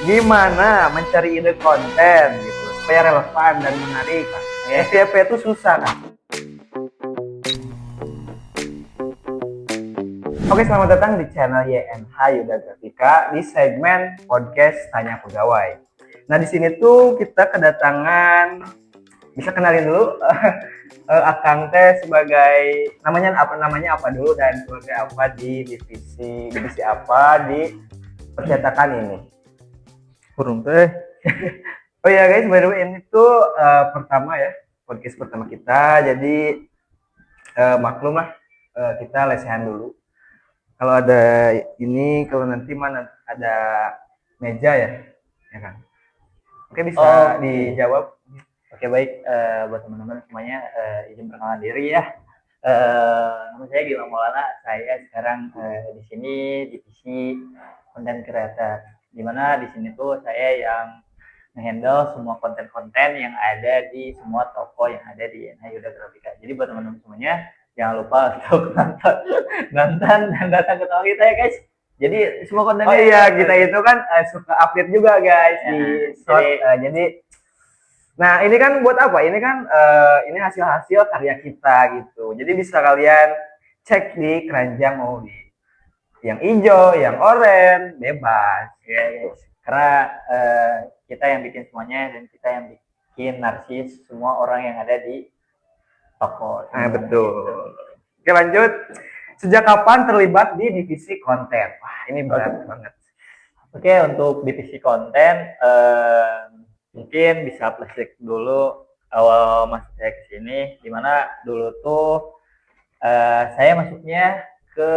gimana mencari ide konten gitu supaya relevan dan menarik. FYP itu susah kan. Oke, selamat datang di channel YNH Yuda Grafika di segmen podcast Tanya Pegawai. Nah, di sini tuh kita kedatangan, bisa kenalin dulu Akang teh sebagai namanya apa dulu dan sebagai apa di divisi apa di percetakan ini. Burung teh. Oh ya guys, by the way ini tuh pertama ya, podcast pertama kita. Jadi maklum lah, kita lesehan dulu. Kalau ada ini, kalau nanti mana ada meja ya kan. Oke, bisa dijawab. Oke, baik, buat teman-teman semuanya, izin perkenalan diri ya. Nama saya Gilang Maulana. Saya sekarang di sini divisi konten kreator. Dimana di sini tuh saya yang nge-handle semua konten-konten yang ada di semua toko yang ada di YNH Yuda Grafika. Jadi buat teman-teman semuanya, jangan lupa untuk nonton dan datang ke toko kita ya guys. Jadi semua kontennya. Oh iya, kita itu kan suka update juga guys Ya, di short. Jadi nah ini kan buat apa? Ini kan ini hasil-hasil karya kita gitu. Jadi bisa kalian cek di keranjang mau di yang hijau, yang oranye, bebas ya guys. Karena kita yang bikin semuanya dan kita yang bikin narsis semua orang yang ada di toko. Nah, betul. Oke, lanjut. Sejak kapan terlibat di divisi konten? Wah, ini berat banget. Oke, untuk divisi konten mungkin bisa flashback dulu awal masuk saya ke sini, dimana dulu tuh saya masuknya ke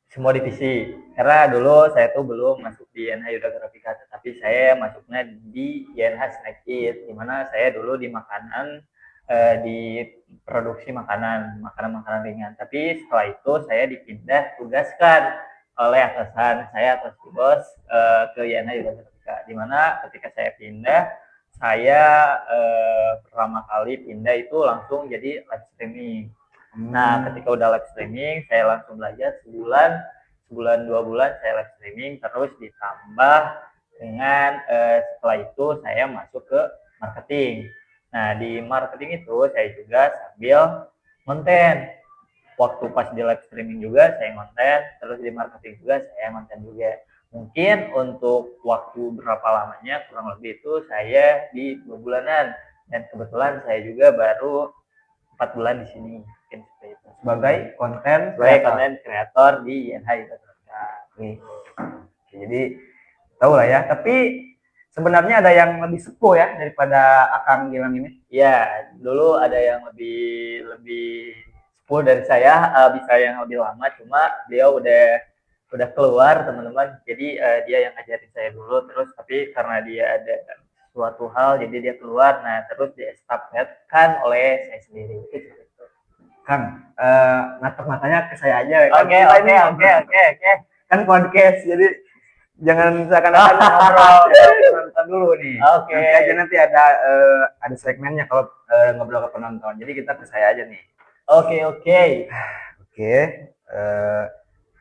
semua divisi. Karena dulu saya tuh belum masuk di YNH Yuda Grafika, tetapi saya masuknya di YNH Snack It, dimana saya dulu di makanan, di produksi makanan ringan. Tapi setelah itu saya dipindah tugaskan oleh atasan saya atau si bos ke YNH Yuda Grafika, dimana ketika saya pindah, saya pertama kali pindah itu langsung jadi live streaming. Nah, ketika udah live streaming, saya langsung belajar sebulan 2 bulan saya live streaming, terus ditambah dengan setelah itu saya masuk ke marketing. Nah, di marketing itu saya juga sambil konten. Waktu pas di live streaming juga saya konten, terus di marketing juga saya konten juga. Mungkin untuk waktu berapa lamanya kurang lebih itu saya di 2 bulanan, dan kebetulan saya juga baru 4 bulan di sini sebagai konten kreator di YNH Yuda Grafika. Jadi tahu lah ya, tapi sebenarnya ada yang lebih sepuh ya daripada Akang Gilang ini. Ya, dulu ada yang lebih sepuh dari saya, bisa yang lebih lama, cuma dia udah keluar teman-teman. Jadi dia yang ngajarin saya dulu, terus tapi karena dia ada suatu hal jadi dia keluar, nah terus diestafetkan oleh saya sendiri. Kang, natap matanya ke saya aja. Oke. Kan podcast, jadi jangan seakan-akan ngobrol penonton dulu nih. Oke. Nanti aja ada segmennya kalau ngobrol ke penonton. Jadi kita ke saya aja nih. Oke. Ke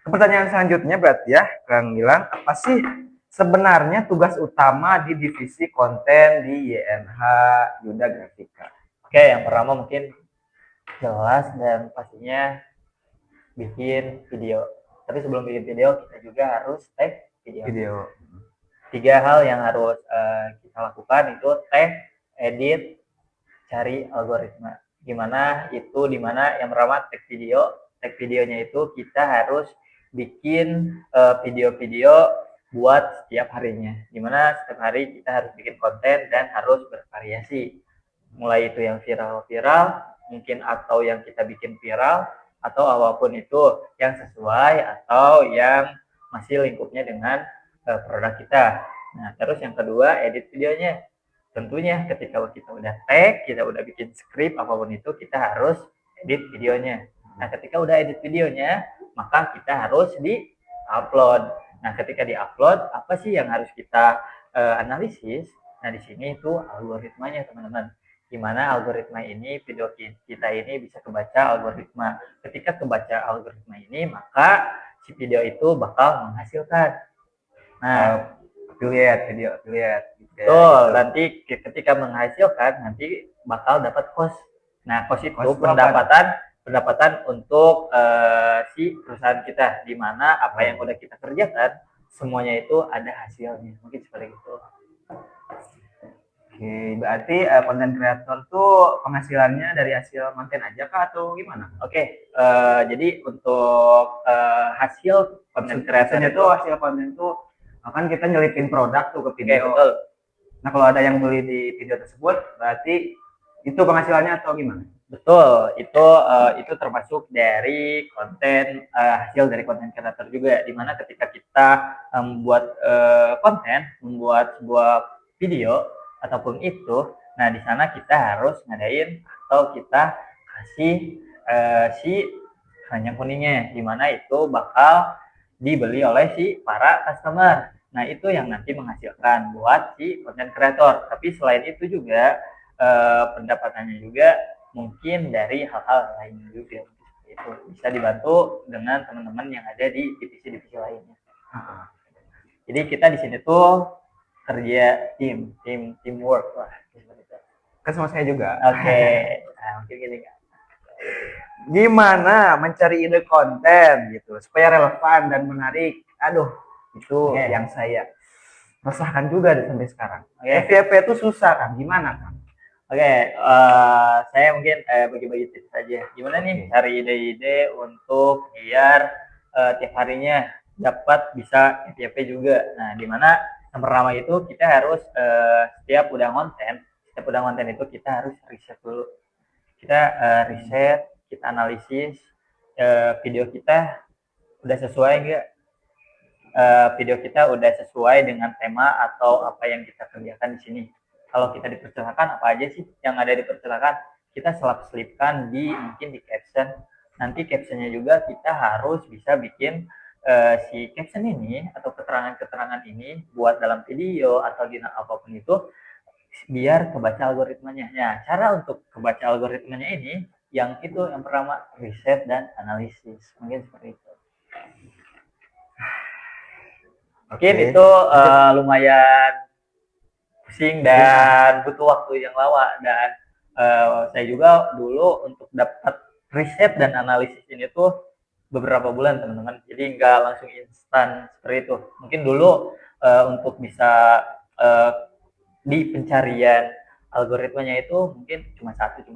pertanyaan selanjutnya berarti ya, Kang Gilang, apa sih sebenarnya tugas utama di divisi konten di YNH Yuda Grafika? Oke, yang pertama mungkin jelas dan pastinya bikin video. Tapi sebelum bikin video kita juga harus tag video. 3 hal yang harus kita lakukan itu tag, edit, cari algoritma. Dimana yang pertama tag video. Tag videonya itu kita harus bikin video-video buat setiap harinya. Dimana setiap hari kita harus bikin konten dan harus bervariasi. Mulai itu yang viral, mungkin atau yang kita bikin viral, atau apapun itu yang sesuai atau yang masih lingkupnya dengan produk kita. Nah, terus yang kedua edit videonya. Tentunya ketika kita udah tag, kita udah bikin skrip apapun itu, kita harus edit videonya. Nah, ketika udah edit videonya, maka kita harus di-upload. Nah, ketika di-upload, apa sih yang harus kita analisis? Nah, di sini itu algoritmanya, teman-teman. Gimana algoritma ini, video kita ini bisa kebaca algoritma. Ketika kebaca algoritma ini, maka si video itu bakal menghasilkan. Nah, video affiliate gitu ya, betul. gitu. Nanti ketika menghasilkan nanti bakal dapat cost. Nah, cost itu Cost itu pendapatan untuk si perusahaan kita, di mana apa yang udah kita kerjakan semuanya itu ada hasilnya. Mungkin seperti itu. Oke, berarti konten kreator tuh penghasilannya dari hasil konten aja kah atau gimana? Oke, jadi untuk hasil konten kreator Maksudnya tuh hasil konten tuh kan kita nyelipin produk tuh ke oke, video. betul. Nah, kalau ada yang beli di video tersebut, berarti itu penghasilannya atau gimana? Betul, itu termasuk dari konten hasil dari konten kreator juga, di mana ketika kita membuat membuat sebuah video ataupun itu, nah di sana kita harus ngadain atau kita kasih si keranjang kuningnya, di mana itu bakal dibeli oleh si para customer. Nah itu yang nanti menghasilkan buat si konten kreator. Tapi selain itu juga pendapatannya juga mungkin dari hal-hal lain juga, itu bisa dibantu dengan teman-teman yang ada di divisi-divisi lainnya. Jadi kita di sini tuh kerja teamwork lah. Kan sama saya juga. Oke. Nah, mungkin gini kan. Gimana mencari ide konten gitu supaya relevan dan menarik? Aduh, itu yang saya rasakan juga sampai sekarang. FYP itu susah kan? Gimana kan? Oke, saya mungkin bagi-bagi tips saja. Gimana nih cari ide-ide untuk biar tiap harinya dapat bisa FYP juga. Nah, dimana yang pertama itu kita harus setiap udah konten itu kita harus riset dulu. Kita riset, kita analisis video kita udah sesuai nggak? Video kita udah sesuai dengan tema atau apa yang kita kerjakan di sini. Kalau kita dipersilakan, apa aja sih yang ada dipersilakan, kita selipkan mungkin di caption. Nanti captionnya juga kita harus bisa bikin si caption ini atau keterangan-keterangan ini buat dalam video atau di apapun itu biar kebaca algoritmanya. Ya, cara untuk kebaca algoritmanya ini yang pertama riset dan analisis. Mungkin seperti itu. Mungkin itu lumayan pusing dan butuh waktu yang lama, dan saya juga dulu untuk dapat riset dan analisis ini tuh beberapa bulan teman-teman, jadi nggak langsung instan seperti itu. Mungkin dulu untuk bisa di pencarian algoritmanya itu mungkin cuma satu,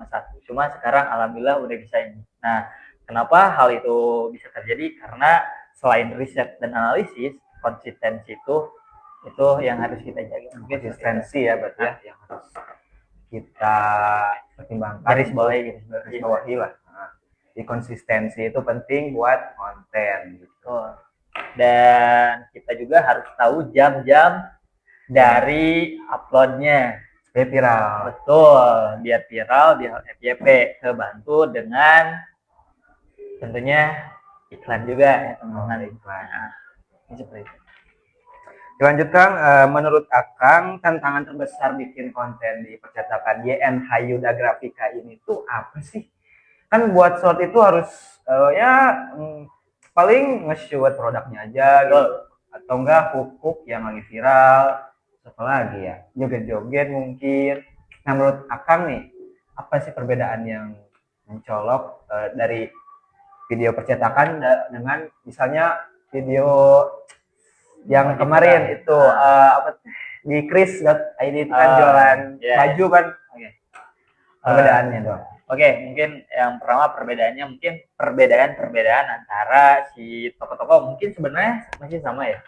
cuma sekarang alhamdulillah udah bisa ini. Nah, kenapa hal itu bisa terjadi? Karena selain riset dan analisis, konsistensi itu yang harus kita jaga. Konsistensi ya berarti ya, yang harus kita pertimbangkan, garis bawahi lah. Nah, di konsistensi itu penting buat konten gitu. Dan kita juga harus tahu jam-jam dari uploadnya biar viral. Betul, biar viral, biar FYP, kebantu dengan tentunya iklan juga ya teman-teman. Iklan. Nah, ini seperti itu. Dilanjutkan, menurut Akang tantangan terbesar bikin konten di percetakan YN Hayuda Grafika ini tuh apa sih? Kan buat short itu harus paling nge-shoot produknya aja gitu. Atau enggak hook yang lagi viral, apa lagi ya, joget-joget mungkin. Nah, menurut Akang nih, apa sih perbedaan yang mencolok dari video percetakan dengan misalnya video yang kemarin itu di Kris.id itu kan jualan baju kan? Perbedaannya dong. Oke, mungkin yang pertama perbedaannya mungkin perbedaan antara si toko-toko mungkin sebenarnya masih sama ya.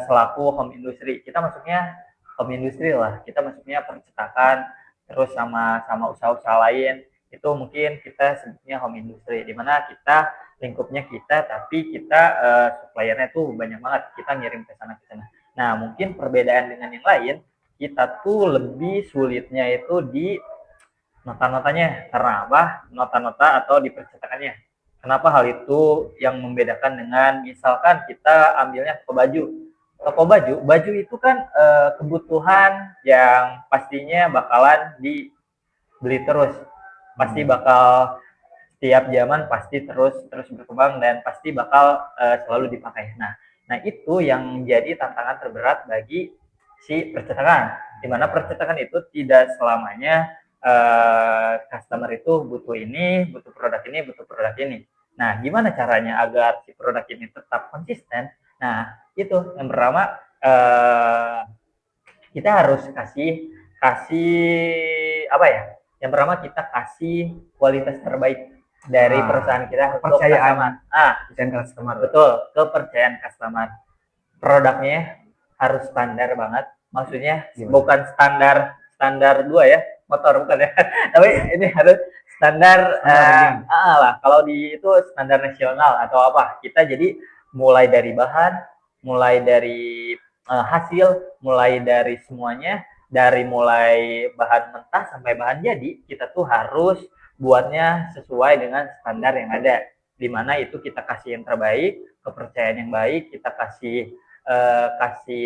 Selaku home industry, kita masuknya home industry lah, kita masuknya percetakan, terus sama usaha-usaha lain itu mungkin kita sebutnya home industry, dimana kita lingkupnya kita, tapi kita suppliernya tuh banyak banget, kita ngirim ke sana. Nah, mungkin perbedaan dengan yang lain, kita tuh lebih sulitnya itu di nota-notanya. Karena apa? Nota-nota atau di percetakannya. Kenapa hal itu yang membedakan dengan misalkan kita ambilnya toko baju. Toko baju itu kan kebutuhan yang pastinya bakalan dibeli terus. Pasti bakal setiap zaman pasti terus berkembang dan pasti bakal selalu dipakai. Nah, Nah, itu yang jadi tantangan terberat bagi si percetakan. Di mana percetakan itu tidak selamanya customer itu butuh ini, butuh produk ini, butuh produk ini. Nah, gimana caranya agar si produk ini tetap konsisten? Nah, itu yang pertama kita harus kasih apa ya? Yang pertama kita kasih kualitas terbaik dari perusahaan kita untuk customer. Kepercayaan customer. Betul, kepercayaan customer. Produknya harus standar banget. Maksudnya bukan standar 2 ya, motor bukan ya. Tapi ini harus standar lah. Kalau di itu standar nasional atau apa. Kita jadi mulai dari bahan, mulai dari hasil, mulai dari semuanya, dari mulai bahan mentah sampai bahan jadi, kita tuh harus buatnya sesuai dengan standar yang ada, di mana itu kita kasih yang terbaik, kepercayaan yang baik, kita kasih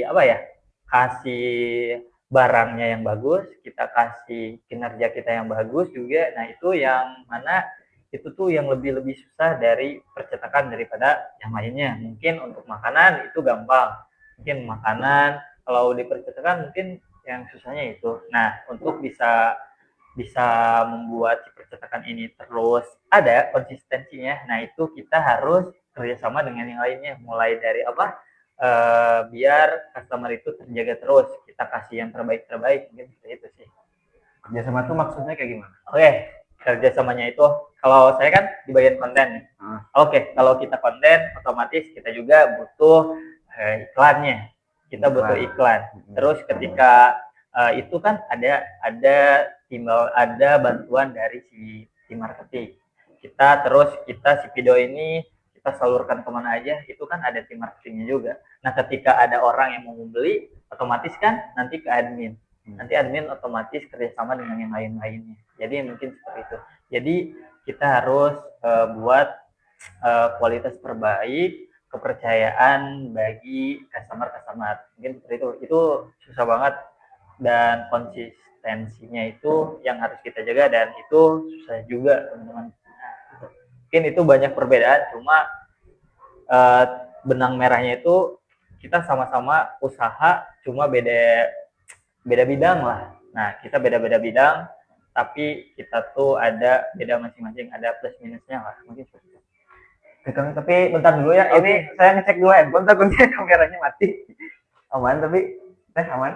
apa ya, kasih barangnya yang bagus, kita kasih kinerja kita yang bagus juga. Nah, itu yang mana itu tuh yang lebih susah dari percetakan daripada yang lainnya. Mungkin untuk makanan itu gampang, mungkin makanan kalau di percetakan mungkin yang susahnya itu. Nah, untuk bisa membuat si percetakan ini terus ada konsistensinya, nah itu kita harus kerjasama dengan yang lainnya, mulai dari apa, biar customer itu terjaga terus, kita kasih yang terbaik mungkin seperti itu sih. Kerjasama tuh maksudnya kayak gimana? Oke, kerjasamanya itu kalau saya kan di bagian konten nih. Oke, kalau kita konten otomatis kita juga butuh iklannya, kita butuh iklan. Terus ketika itu kan ada bantuan dari si tim marketing. Kita si video ini kita salurkan kemana aja, itu kan ada tim marketingnya juga. Nah, ketika ada orang yang mau membeli, otomatis kan nanti ke admin. Nanti admin otomatis kerjasama dengan yang lain-lainnya. Jadi mungkin seperti itu. Jadi kita harus buat kualitas terbaik, kepercayaan bagi customer. Mungkin seperti itu. Itu susah banget, dan konsistensinya itu yang harus kita jaga, dan itu susah juga, teman-teman. Mungkin itu banyak perbedaan, cuma benang merahnya itu kita sama-sama usaha, cuma beda bidang lah. Nah, kita beda bidang, tapi kita tuh ada beda masing-masing, ada plus minusnya lah, mungkin seperti itu. Tapi bentar dulu ya, ini saya ngecek dulu handphone, takutnya kameranya mati. Aman, tapi aman.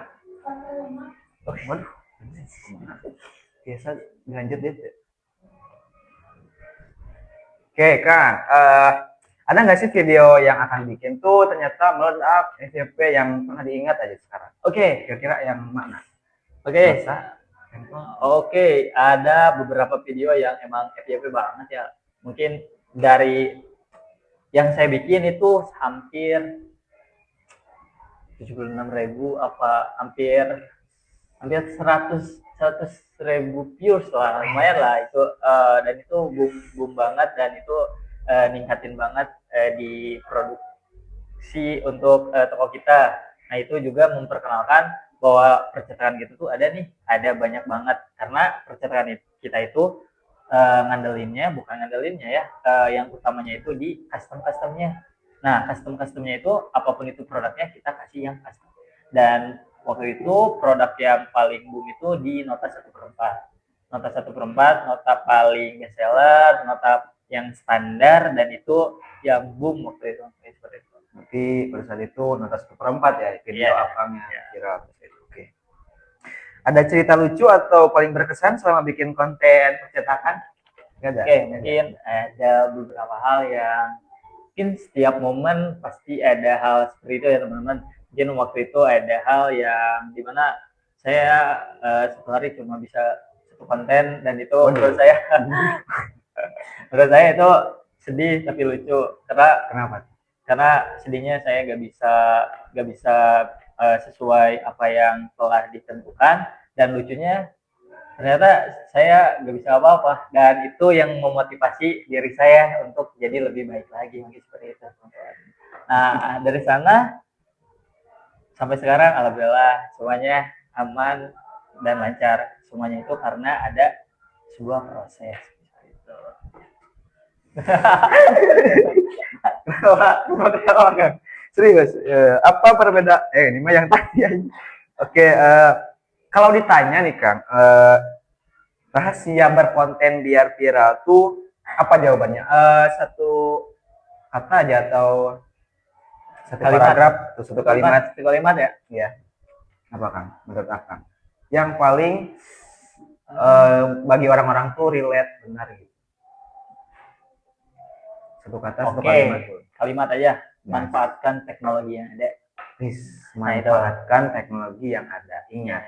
Waduh, biasa lanjut deh. Oke, Kang, ada nggak sih video yang akan bikin tuh ternyata meledak FYP yang pernah diingat aja sekarang? Oke, kira-kira yang mana? Oke, ada beberapa video yang emang FYP banget ya. Mungkin dari yang saya bikin itu hampir 76.000 apa hampir 100.000 views lah, lumayan lah itu, dan itu boom banget, dan itu ningkatin banget di produksi untuk toko kita. Nah, itu juga memperkenalkan bahwa percetakan gitu tuh ada banyak banget, karena percetakan kita itu bukan ngandelinnya ya, yang utamanya itu di customnya. Nah, customnya itu apapun itu produknya kita kasih yang custom. Dan waktu itu produk yang paling boom itu di nota 1/4. Nota 1/4, nota paling best seller, nota yang standar, dan itu yang boom waktu itu. Seperti itu. Berarti pada saat itu nota 1/4 ya, video abangnya viral. Oke. Ada cerita lucu atau paling berkesan selama bikin konten percetakan? Oke, mungkin ada beberapa hal yang mungkin setiap momen pasti ada hal seperti itu ya, teman-teman. Mungkin waktu itu ada hal yang dimana saya satu hari cuma bisa satu konten, dan itu menurut saya itu sedih tapi lucu. Kenapa? Karena sedihnya saya nggak bisa sesuai apa yang telah ditentukan, dan lucunya ternyata saya nggak bisa apa-apa, dan itu yang memotivasi diri saya untuk jadi lebih baik lagi, mungkin seperti itu. Nah, dari sana sampai sekarang alhamdulillah semuanya aman dan lancar, semuanya itu karena ada sebuah proses gitu. Serius, apa perbedaan? Ini mah yang tadi aja. Oke, kalau ditanya nih Kang, rahasia berkonten biar viral tuh apa jawabannya? Satu kata aja atau satu Kalimat. paragraf atau satu kalimat? Satu kalimat ya. Iya. Apa Kang? Menurut Akang? Yang paling bagi orang-orang tuh relate benar gitu. Satu kata, satu kalimat tuh. Kalimat aja. Manfaatkan teknologi yang ada. Manfaatkan teknologi yang ada. Ingat.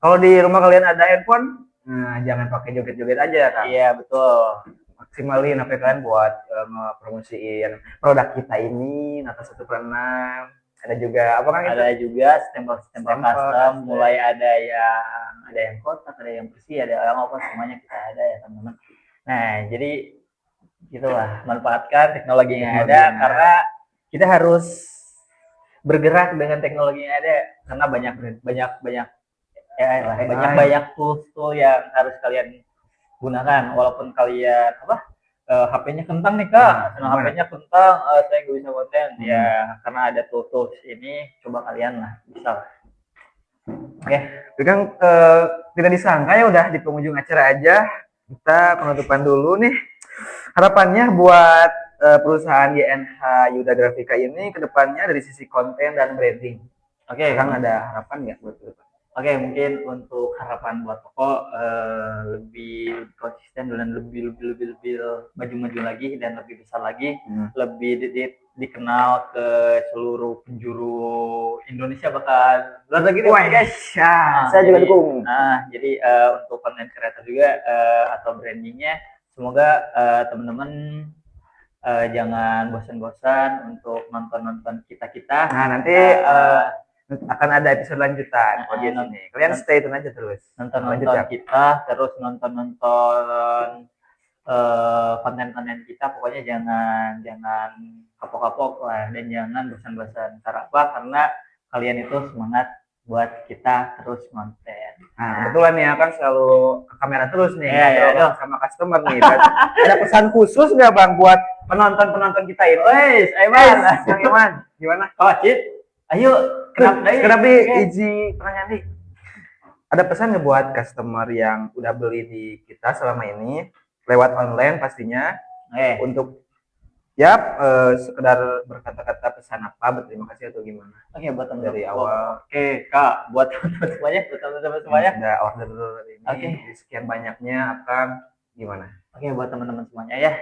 Kalau di rumah kalian ada handphone, nah jangan pakai joget-joget aja Kang. Iya betul. Maksimalin HP kalian buat ngepromosiin produk kita ini, Nata 1/6. Ada juga apa kan? Ada juga stempel custom, mulai ada yang kotak, ada yang bersih, ada yang apa, semuanya kita ada ya teman-teman. Nah jadi gitulah, manfaatkan teknologi yang ada karena kita harus bergerak dengan teknologi yang ada karena banyak tools yang harus kalian gunakan, walaupun kalian HP-nya kentang nih Kak, HP-nya kentang, saya nggak bisa konten ya karena ada tools ini, coba kalian lah bisa lah. Oke. Kan tidak disangka ya udah di penghujung acara aja, kita penutupan dulu nih. Harapannya buat perusahaan YNH Yuda Grafika ini kedepannya dari sisi konten dan branding. Oke, Kang ada harapan nggak buat kedepan? Oke, mungkin untuk harapan buat toko lebih konsisten dan lebih maju lagi dan lebih besar lagi, lebih dikenal ke seluruh penjuru Indonesia bahkan luar negeri. Wah, guys, saya juga dukung. Jadi untuk content creator juga atau brandingnya, semoga teman-teman jangan bosan-bosan untuk nonton kita. Nah, nanti akan ada episode lanjutan podcast ini. Kalian stay tune aja terus. Nonton kita, terus nonton konten-konten kita. Pokoknya jangan kapok-kapok lah dan jangan bosan-bosan. Karena kalian itu semangat buat kita terus konten. Nah, kebetulan ya kan selalu ke kamera terus nih, sama customer nih. Ada pesan khusus nggak Bang buat penonton kita ini? Iman, gimana? Cid, ayo. Kenapa Iji pertanyaan nih? Ada pesan nggak buat customer yang udah beli di kita selama ini lewat online pastinya untuk sekedar berkata-kata pesan apa, berterima kasih atau gimana? Oke, buat teman dari awal. Oke Kak, buat teman-teman semuanya. Sudah order ini. Sekian banyaknya akan gimana? Oke, buat teman-teman semuanya ya,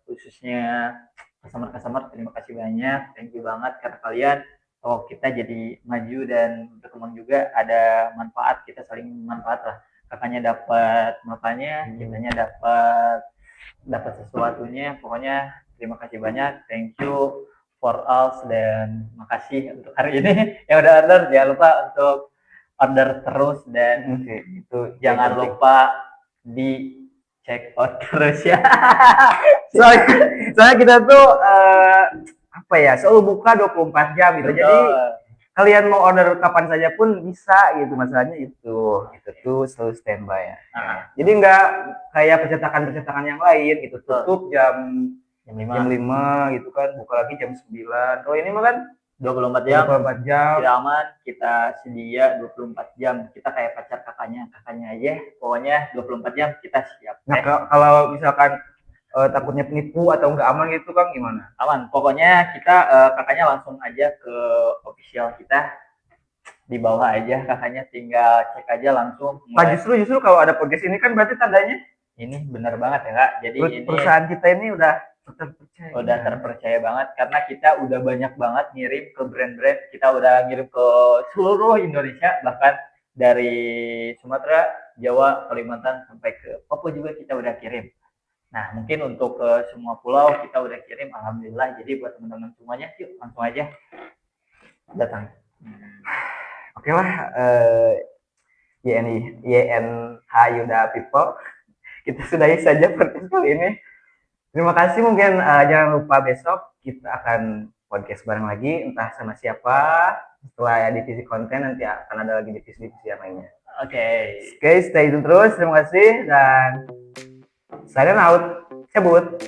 khususnya customer, terima kasih banyak, thank you banget karena kalian. Kita jadi maju dan berkembang juga, ada manfaat, kita saling manfaat lah. Kakaknya dapat makanya, kitanya dapat sesuatunya. Pokoknya terima kasih banyak, thank you for all, dan makasih untuk hari ini yang udah order. Jangan lupa untuk order terus dan itu jangan lupa di check out terus ya. Soalnya kita tuh selalu buka 24 jam gitu. Betul. Jadi kalian mau order kapan saja pun bisa gitu, masalahnya itu tuh selalu standby ya. Jadi nggak kayak percetakan yang lain gitu, tutup jam 5 gitu kan, buka lagi jam 9. Kalau ini mah kan 24 jam. Kita aman, kita sedia 24 jam. Kita kayak pacar kakaknya aja, pokoknya 24 jam kita siap. Nah, kalau misalkan takutnya penipu atau nggak aman gitu Kang, gimana? Aman, pokoknya kita kakaknya langsung aja ke official kita, di bawah aja kakaknya, tinggal cek aja langsung. Justru kalau ada podcast ini kan berarti tandanya ini benar banget ya Kak. Jadi perusahaan kita ini udah terpercaya banget karena kita udah banyak banget ngirim ke brand-brand, kita udah ngirim ke seluruh Indonesia, bahkan dari Sumatera, Jawa, Kalimantan sampai ke Papua juga kita udah kirim. Nah, mungkin untuk ke semua pulau kita udah kirim, alhamdulillah. Jadi buat teman-teman semuanya, yuk langsung aja datang. Oke lah, YNH Yuda People, kita sudahi saja podcast kali ini. Terima kasih, mungkin jangan lupa besok kita akan podcast bareng lagi, entah sama siapa. Setelah divisi konten nanti akan ada lagi divisi-divisi yang lainnya. Oke, stay tune terus. Terima kasih dan sign out, cabut.